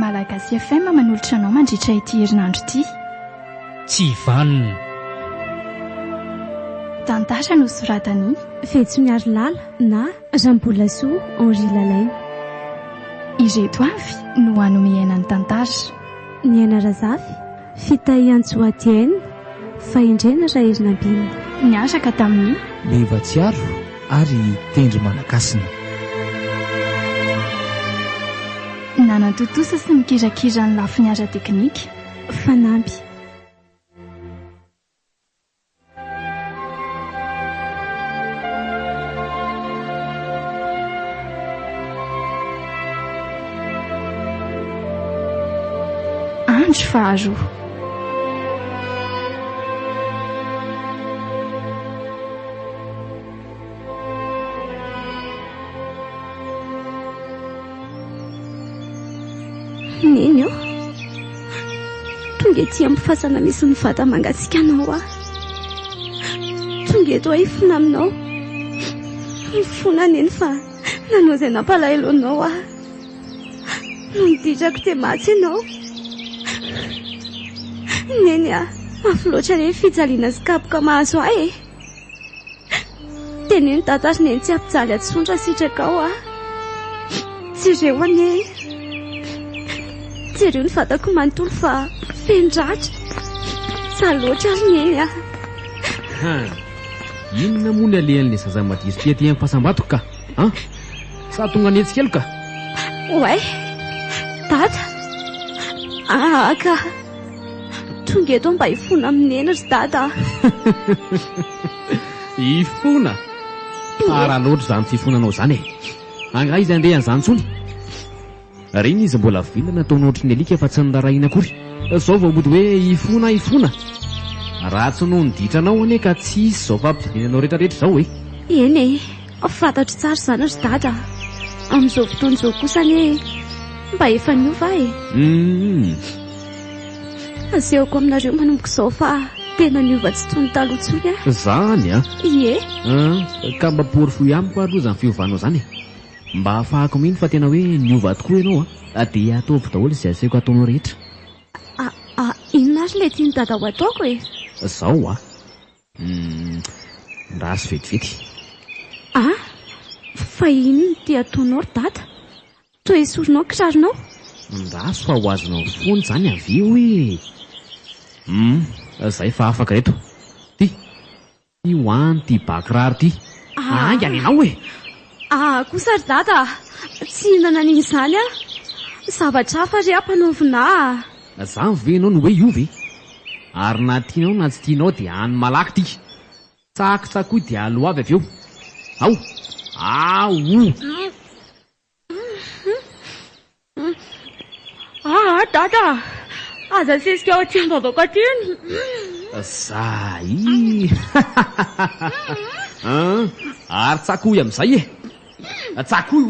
Malagasy FM manolotra anao mandritra ity herinandro ity. Tsy valona. Tantara no soratany Fetsoniary Lala na Jean-Paul Henri Lalaine. Ireto avy no hanome ny tantara. Ny aina Razafy, Fitahy Antsoatiaine, Fahendrena Rairina-Bina. Niaraka tamin'ny Levatsiaro ary Tendry Malakasina. Nanantotosa sy mikirakira ny lafiny ara teknika Fanampy. Andro faharoa. Neny tonga ety amin'ny fasana misy ny vata mangatsika anao tonga eto ifona aminao mifona neny fa nanao izay nampalahelo anao no niditrako te matsy ianao neny mafy loatra ny fijaliana sy kapoka mahazo ahy teneny tatary neny tsy ampijaly atsondra sitraka ao jereo ane jereo ny vatako manontolo fa fendratra saloatra ary neny inona moa ny alehan'ilay zaza madiso tia ty amin'ny fahasambatoko ka sa tonga anetsikelo ka oay dada ka tonga eto mba hifona amin'eny ry dada ifona raha loatra izany fifonanao izany angaha izy andeha an'izany tsony reny izy mbola vilana nataonao ohatry ny alika fa tsy nirarahina akory zao vao mody hoe ifona raha tsy no niditranao ane ka tsy isy zao fampijalinanao rehetrarehetra zao eny fantatro tsara izany ry dada amin'izao fotoana izao kosa ane mba efa niova azehoko aminareo manomboka izao fa tena niova tsy toy ny taloha tsony zany ie ka mba porifo amiko aloha zany fiovanao zany mba ahafahako mihiny fa tena hoe niova tokoa ianao dia ataovy daholo izay asehoko ataonao rehetra inona ary ilay tiany dada ho ataoko zao ndraso vetivety fa iny ny tia ataonao ry dada toa esorinao kirarinao ndraso fa ho azonao fony zany avy hoe zay fa afaka reto ty ho any ty bakirary ty anga nenao kosa ry dada tsy hinana n'izany zavatra hafa ry ampanaovina zany venao no hoe iovy ary na tianao na tsy tianao dia any malaky ty tsakitsakoy dia aloha avy avy eo dada aza sesika ao aty nydadako atyny zay ary tsakoy amin'izay tsakoy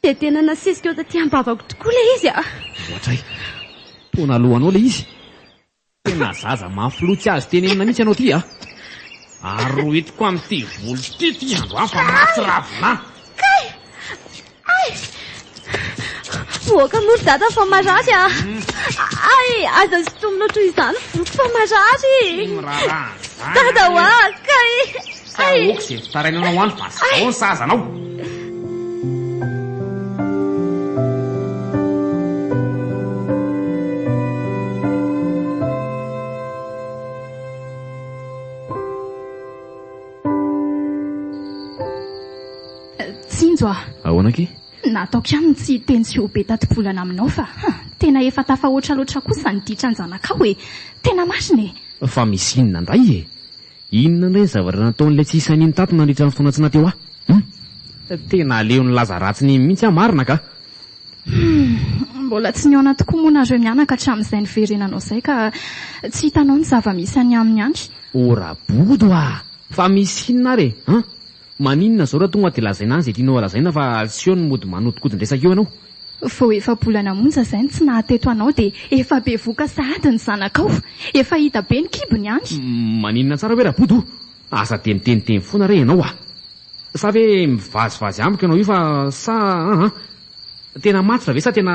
dia tena nasesika eo taty ambavako tokoa le izy ohatray tona alohanao le izy tena zaza mafolotsy azy tenenina mihitsy anao ty ary ro etiko amin'ity volo ty androany fa mahatsiravina voaka mory dada fa marary aza sy tomonao toy izany voloko fa marary dada saoko zay fitarainanao any fa zao ny sazanao tsinjo ahoanaky nataoko ihany tsy teny tsy ho be tatibolana aminao fa tena efa tafahoatra loatra kosa niditra ny zanakao tena mariny fa misy inona ndray inona indray zavatra nataon'ilay tsy isan'iny tato nandritra ny fonatsina teo tena aleo ny laza ratsiny mihitsy marina ka mbola tsy niona tokoa moa nareo mianaka hatramin'izay niverenanao izay ka tsy hitanao ny zava-misy any amin'ny andry orabodo fa misy inona re maninona zao raha tonga dia lazaina any izay tianao lazaina fa tsy eo ny mody manodikody-ndresaka eo anao vao efa bolana monja izay ny tsy nahateto anao dia efa be voka sahady ny zanakao efa hita be ny kibony any maninona tsara hoe rabodo asa de miteniteny foana re ianao sa ve mivazivazy amiko ianao io fa sa tena matitra ve sa tena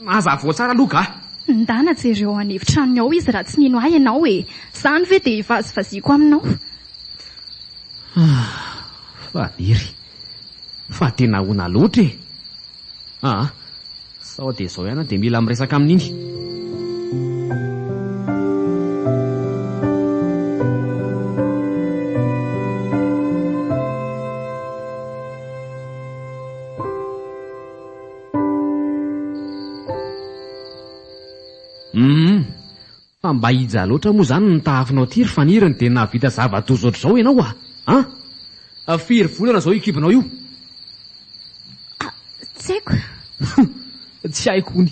azavoa tsara aloka ndana jereo any evitranony ao izy raha tsy nino ahy ianao zany ve dia hivazivaziako aminao fa niry fa tena hona loatra sao dia izao ihany dia mila miresaka amin'iny fa mba hija loatra moa zany ny tahafinao tiry fa niriny dia navita zava-tozo ohatr'izao ianao firy volana zao ikibinao io tsy haiko tsy haiko hony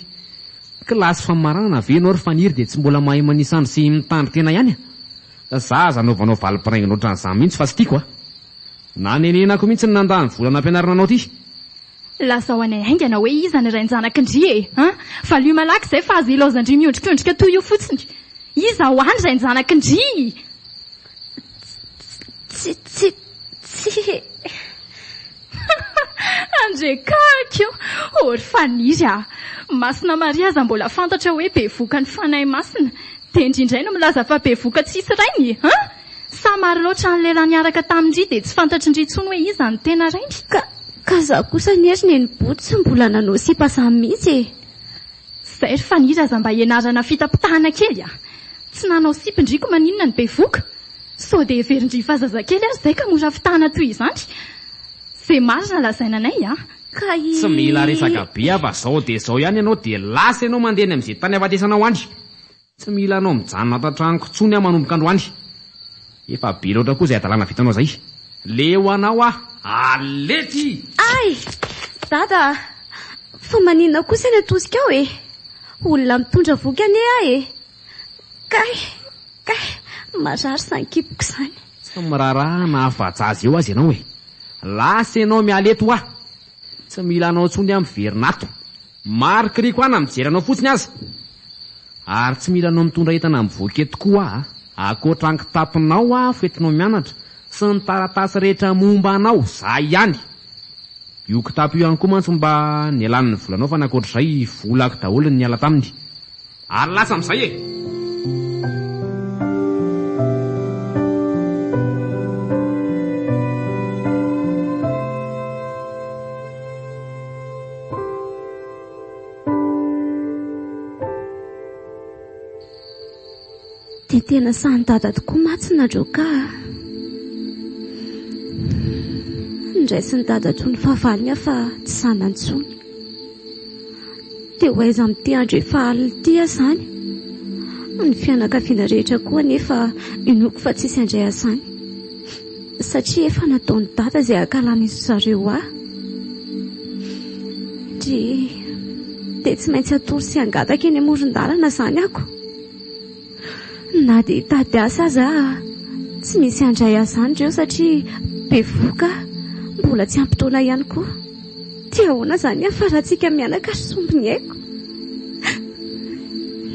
kilasy famaranana ve ianao ry faniry dia tsy mbola mahay manisandro sy mitandro tena ihany za zanaovanao valim-piraingina ohatran'izany mihitsy fa tsy tiako nanenenako mihitsy ny nandany volana ampianarananao ty lasa ho anay haingana hoe iza ny rain-janak'indry fa lio malaky izay fa azo ilaozandry miondrikondrika toy io fotsiny iza ho any rain-janak'indry tsy andrekakio ory faniry masina maria aza mbola fantatra hoe be voka ny fanay masina dia indrindray no milaza fa be voka tsisy rainy samary loatra ny lehilahy niaraka tamindry dia tsy fantatry indry intsony hoe iza ny tena rainy ka za kosa niery ny botsy mbola nanao sipasamy mihitsy zay ry faniry aza mba ianarana fitapitahana kely tsy nanao sipindriko maninona ny be voka sao dia heverindry fa zazakely ary zay ka mora fitahana toy izany zay marina lazainanay tsy mila resaka be fa zao dia zao ihany ianao dia lasa ianao mandeha amin'izay tany afatesanao andry tsy mila anao mijanona atatraniko tsony manomboka androany efa be loatra koa izay adalàna vitanao zay leo anao alety ay dada fa maninona kosa ny atosika ao olona mitondra voky ane kay marary sankipoko izany tsy miraraha na afajazy eo azy ianao lasa ianao mialeto tsy mila anao tsony amin'ny verinato marikiriko na mijery anao fotsiny aza ary tsy mila anao mitondra entana amin'ny voky eto koa akoatra ankitapinao fetinao mianatra sy ny taratasy rehetra momba anao zay ihany io kitapo io ihany koa mantsy mba ny alan'ny volanao fa nakoatr'izay volako daholo ny ala taminy ary lasa amin'izay dia tena sany dada tokoa matsina droka ndraisy ny dada toy ny fahavaliny fa tsy sanantsony dia ho aiza amin'ity andro efa aliny ity zany ny fianakaviana rehetra koa nefa inoko fa tsisy andray asany satria efa nataony dada izay akalamizy zareo dia tsy maintsy atory sy angataka eny amoron-dalana zany ako na dia tady asa aza tsy misy andray azany ireo satria be voka mbola tsy ampitoana ihany koa dia ahoana zany afaratsika mianaka sy sombiny haiko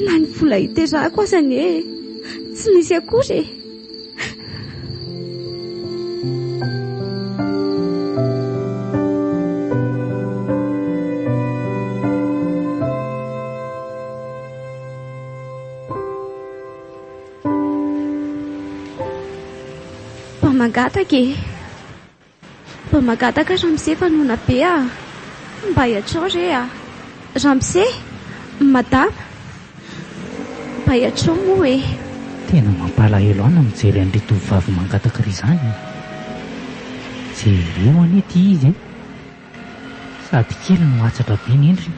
na ny vola hiterahako azany tsy misy akory mpamangataka ramose fanona be mba hiatrao re ramose madama mba hiatrao moa tena mampalahelo ana mijery an'ry tovovavy mangataka ry izany jereo anety izy sady kely no atsatra be ny endriny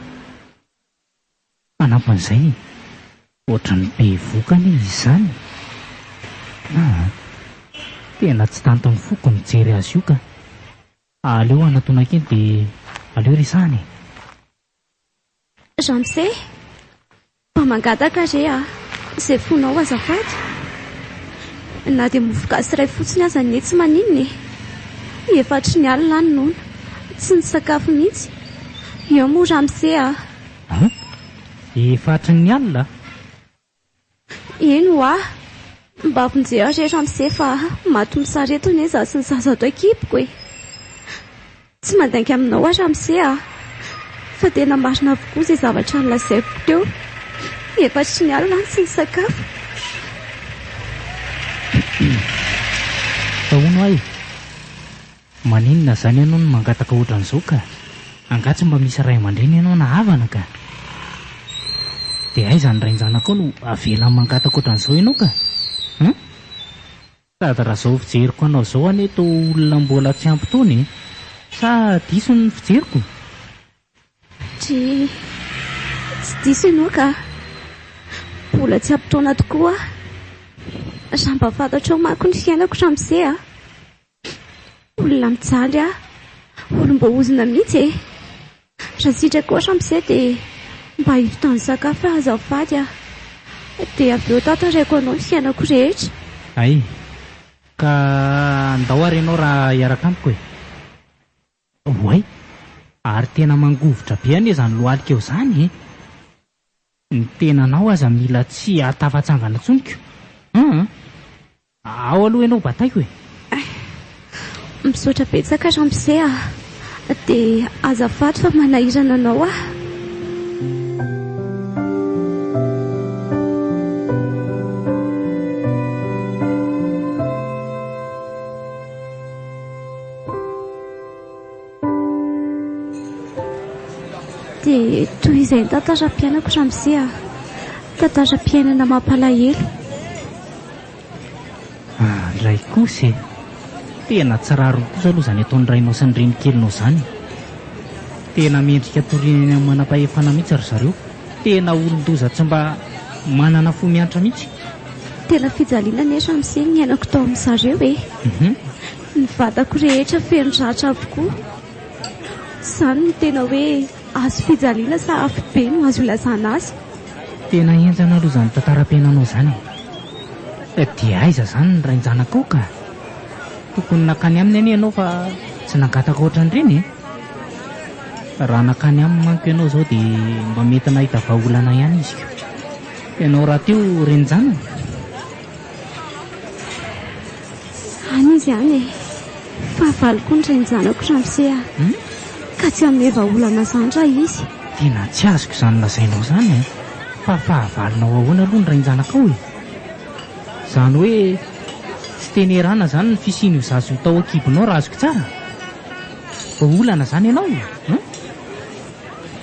manampan'izay ohatrany be vokany izy izany tena tsy tantony foko mijery azy io ka aleo anatona kely dia aleo ry izany ramose mpamangataka re izay fonao azafady na dia mofogasy iray fotsiny aza ny tsy maninony efatry ny alina any nona tsy ny sakafo mihitsy eo moa ramose efatry ny alina eno mba vonjeo rehetra amin'izay fa matombo sareto ny za sy ny zaza ato ekipiko e. Tsy mandainga aminao aza amin'izay fa tena marina avokoa izay zavatra nolazaiko teo. Efa tsy ny alina ny sy ny sakafo. Tahono ahy maninona zany ianao no mangataka ohatran'izao ka angatsy mba misy ray aman-dreny ianao na havana ka. Dia aiza ny rain-janako no avela mangataka ohatran'izao ianao ka. Sady raha izao fijeriko anao izao anie to olona mbola tsy ampy taony sa diso ny fijeriko? Tsy diso ianao ka mbola tsy ampy taona tokoa. Raha mba fantatrao manko ny fiainako hatramin'izay olona mijaly olom-boahozina mihitsy e. Raha sitrako hatramin'izay dia mba hivitan'ny sakafo azafady dia avy eo tantaraiko anao ny fiainako rehetra. Ay, ka andao ary ianao raha hiaraka amiko e. Oay, ary tena mangovotra be anie izany lohalika eo izany e. Ny tenanao aza mila tsy atafatsangana tsoniko. Ao aloha ianao bataiko e. Misaotra betsaka hatramin'izay dia azafady fa manahirana anao dia toy izay ny tantara-piainako hatramin'izay tantara-piainana mampalahelo. Ray kosa e, tena tsy raro kosa aloha izany ataon'ny rainao sy ny renikelinao izany. Tena mendrika torinany amin'ny manam-pahefana mihitsy ry zareo. Tena olon-doza tsy mba manana fo miantra mihitsy. Tena fijaliana netra amin'izay ny ainako tao amin'ny zareo e. Ny vatako rehetra feno ratra avokoa. Izany no tena hoe azo fijaliana sa afo be no azo ilazana azy. Tena enjana aloha izany tantaram-piainanao izany. Dia aiza izany ny rain-janako ka tokony nakany aminy anie ianao fa tsy nangataka ohatran'ireny e. Raha nakany aminy manko ianao izao dia mba mety nahita vahaolana ihany izy ko. Ianao raha teo ren-janana. Any izy ihany e, fahavaloko ny ren-janako hatramin'izay ka tsy hanome vahaolana izany raha izy. Tena tsy azoko izany lazainao izany e. Fa fahavalonao ahoana aloha ny rain-janako e. Izany hoe tsy tenerana izany ny fisian'io zazo tao akibonao raha azoko tsara. Vahaolana izany ianao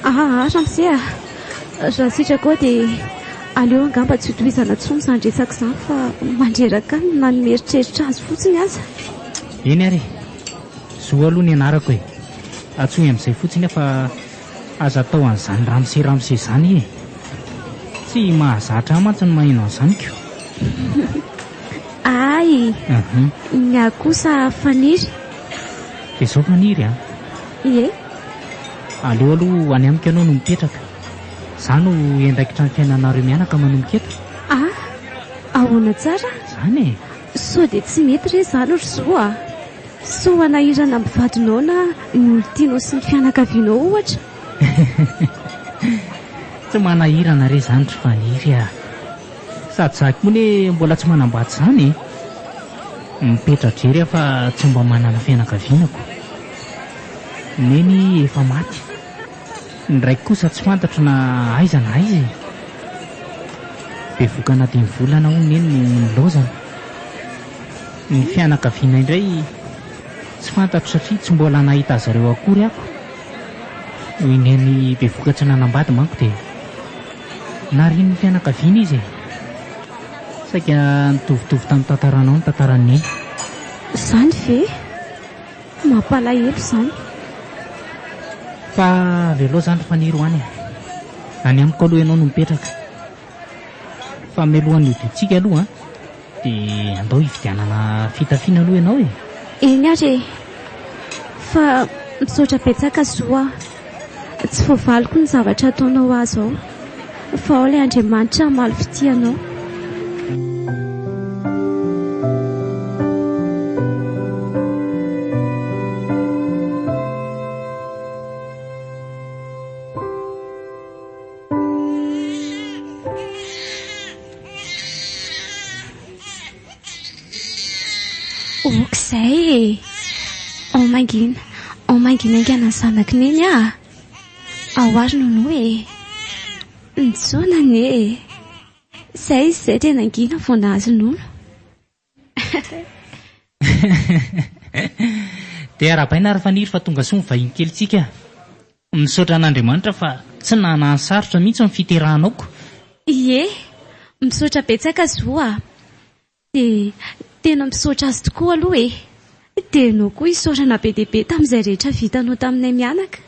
hatramin'izay raha sitrako dia aleo angamba tsy hotohizana intsony izany resaka izany fa mandreraka ny nanomeritreritra azy fotsiny aza. Eny ary zo aloha ny anarako e. Atsoy amin'izay fotsiny fa aza atao an'izany ramose izany e. Tsy mahazatra mantsy ny maheno an'izany ko. Ay, ny akosa faniry. Dia izao faniry Ie. Aleo aloha any amiko ianao no mipetraka. Izaho no endaikitra ny fiainanareo mianaka manomboka eto. Ahoana tsara? Izany e. So dia tsy mety re izany ry zo so hanahirana mivadinao na ny olon-tianao sy ny fianakavianao ohatra. Tsy manahirana re izany ry faniry sady zako moa ne mbola tsy manambaty izany e. Mipetra jery fa tsy mba manana fianakavianako. Neny efa maty. Ny raiky kosa tsy fantatro na aiza na aiza e. Bevoka anatin'ny volana hono neny no nilaozana. Ny fianakaviana indray tsy fantatro satria tsy mbola nahita zareo akory ako. Hoy neny bevoka tsy nanambady manko dia nariny ny fianakaviana izy e. Saika nitovitovy tamin'ny tantaranao ny tantaran'ny neny. Izany ve? Mampalahelo izany. Fa velao izany faniry ho any e. Any amiko aloha ianao no mipetraka. Fa mialohan'ny hodintsika aloha dia andao hividianana fitafiana aloha ianao e. Eny ary fa misaotra betsaka zo tsy voavaliko ny zavatra ataonao azy ao fa ao ilay Andriamanitra maly fitianao. okizay ao mangina angana ny zanako neny ao ary nono hoe nitsonany izay izy izay tena angina vao nahazo nono. dia arahabaina ary faniry fa tonga soa mivahiny kelyntsika. Misaotra an'Andriamanitra fa tsy nanany sarotra mihitsy ny fiterahanako. Ie, misaotra betsaka zoa. Dia tena misaotra azy tokoa aloha dia ianao koa hisaorana be dia be tamin'izay rehetra vitanao taminay mianaka.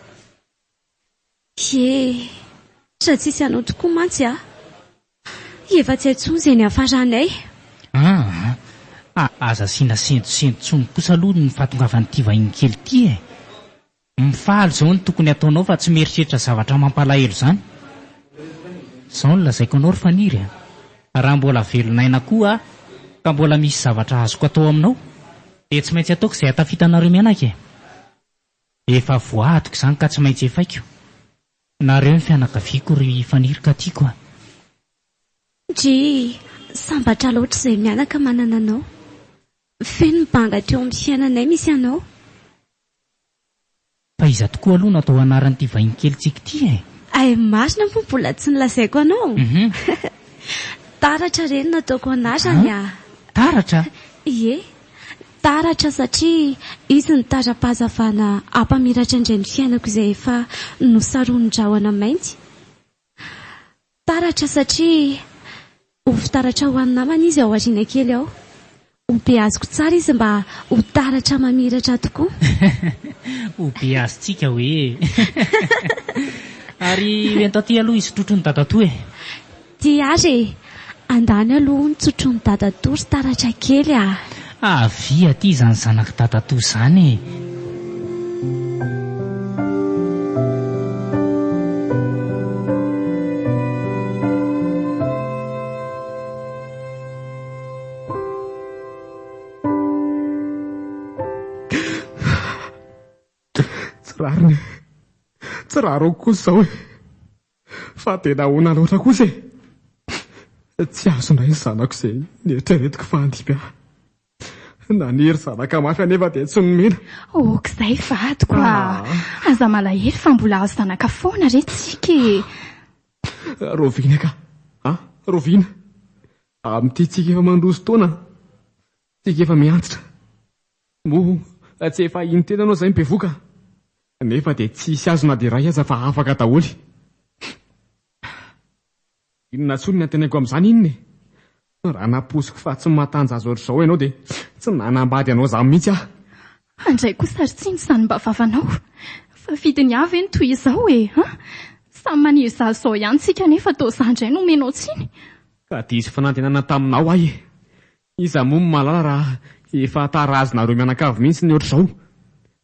Ie, raha tsisy anao tokoa mantsy efa tsy haintsony izay ny hafaranay. Aza asiana sendosendontsony kosa aloha ny fahatongavan'ity vahiny kely ity mifaly izao ny tokony ataonao fa tsy mieritreritra zavatra mampalahelo izany. Izao no lazaiko anao ry faniry raha mbola velon'aina koa ka mbola misy zavatra azoko atao aminao dia tsy maintsy ataoko izay hatafitanareo mianaka. Efa voatoko izany ka tsy maintsy efaiko. Nareo ny fianakaviako ry faniry ka tiako. Dry sambatra loatra izay mianaka manana anao. Feno mibanga teo amin'ny fiainanay misy anao. Fa iza tokoa aloha natao anaran'ity vahiny kelintsika ity Ay marina moa mbola tsy nilazaiko anao. Taratra ireny nataoko anarany Taratra? Ie, taratra satria izy ny tara-pahazavana ampamiratra indray ny fiainako izay efa nosaroan'ny drahona mainty. Taratra satria ho fitaratra ho any namana izy ao aoriana kely ao. Ho be azoko tsara izy mba ho taratra mamiratra tokoa. Ho be azontsika hoe. Ary entaty aloha izy trotro ny dadatoa Dia ary andany aloha ny tsotro ny dadatoa ry taratra kely Avy aty izany zanaka dadatoa izany Tsy raroko kosa izao fa tena hoana loatra kosa tsy azonay ny zanako izay nieritreretiko fa handipy naniry zanaka mafy anefa dia tsy nomena. Okizay vadiko aza malahelo fa mbola azo zanaka foana retsika. Rovina ka Rovina amin'ity tsika efa mandroso taona tsika efa miantitra moa tsy efa iny tena anao izay mibevoka nefa dia tsisy azona dia iray aza fa afaka daholy. Inona tsony ny antenaiko amin'izany inony raha naposiko fa tsy mahatanja azo ohatr'izao ianao dia tsy nanambady anao izany mihitsy Andray kosa ry tsiny izany mba vavanao fa fidiny avy ny toy izao samy maniry zazao ihany tsika nefa toa izandray no omenao tsiny. Ka diso fanantenana taminao iza moa malala raha efa tarazonareo mianakavy mihitsy ny ohatr'izao.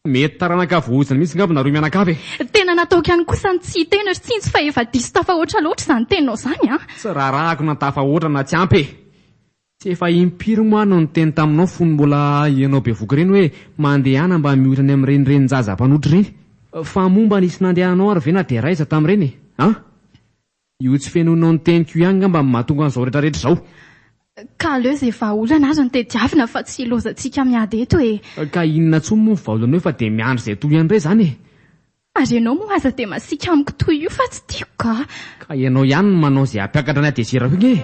Mety taranakavy ozina mihitsy ngamba nareo mianakavy Tena nataoko ihany kosa ny tsy tena ry tsiny fa efa diso tafahoatra loatra izany teninao izany Tsy raharahako na tafahoatra na tsy ampy tsy efa impiry moa no niteny taminao fony mbola ianao bevoka ireny hoe mandehana mba mihotrany amin'ireny zaza-panotry ireny fa momba nisy nandehanao ary ve na dia raiza tamin'ireny io tsy fenonao niteniko ihany ngamba mahatonga an'izao rehetrarehetra izao. Ka aleo izay vahaolana azy no tediavina fa tsy ilozantsika miady eto Ka inona tsony moa vaolana eo fa dia miandry izay toy ihany iray izany Ary ianao moa aza dia masika amiko toy io fa tsy tiako ka ianao ihany no manao izay hampiakatra ny adesirako iny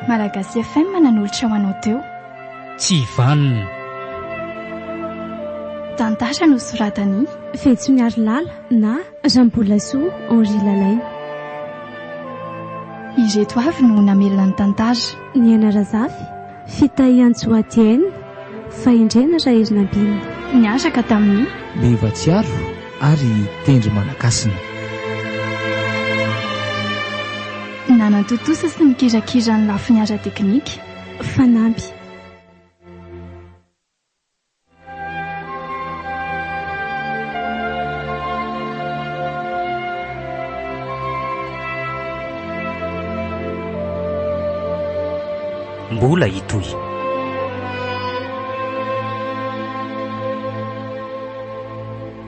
Malagasy FM manan'olitra ho anao teo. Tsy vanona. Tantara no soratany Fetsoniary Lala na Rambolasoa Henri Lalaine. Ireto avy no namelona ny tantara. Ny Anarazafy Fitahian-Joatienne Fahendrena Raherina-Bina. Niaraka tamin'ny Bevatsiaro ary Tendry Malakasina. Nanantotosa sy mikirakira ny lafiny ara-teknika Fanampy. mbola hitoy.